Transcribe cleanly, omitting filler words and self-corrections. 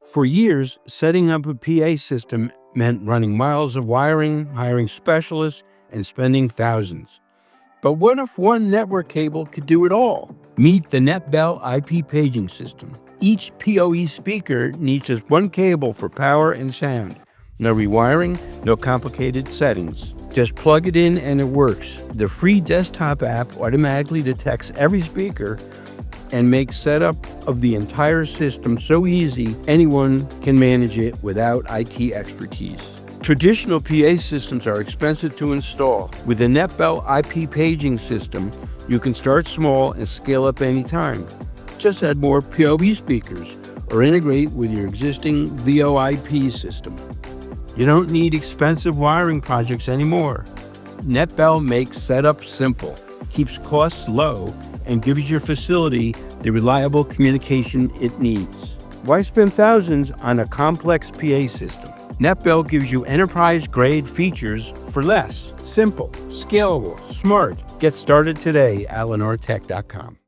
For years, setting up a PA system meant running miles of wiring, hiring specialists, and spending thousands. But what if one network cable could do it all? Meet the Netbell IP paging system. Each PoE speaker needs just one cable for power and sound. No rewiring, no complicated settings. Just plug it in and it works. The free desktop app automatically detects every speaker and makes setup of the entire system so easy anyone can manage it without IT expertise. Traditional PA systems are expensive to install. With the Netbell IP paging system, you can start small and scale up anytime. Just add more PoE speakers or integrate with your existing VoIP system. You don't need expensive wiring projects anymore. Netbell makes setup simple, keeps costs low, and gives your facility the reliable communication it needs. Why spend thousands on a complex PA system? Netbell gives you enterprise-grade features for less. Simple, scalable, smart. Get started today at lenoretech.com.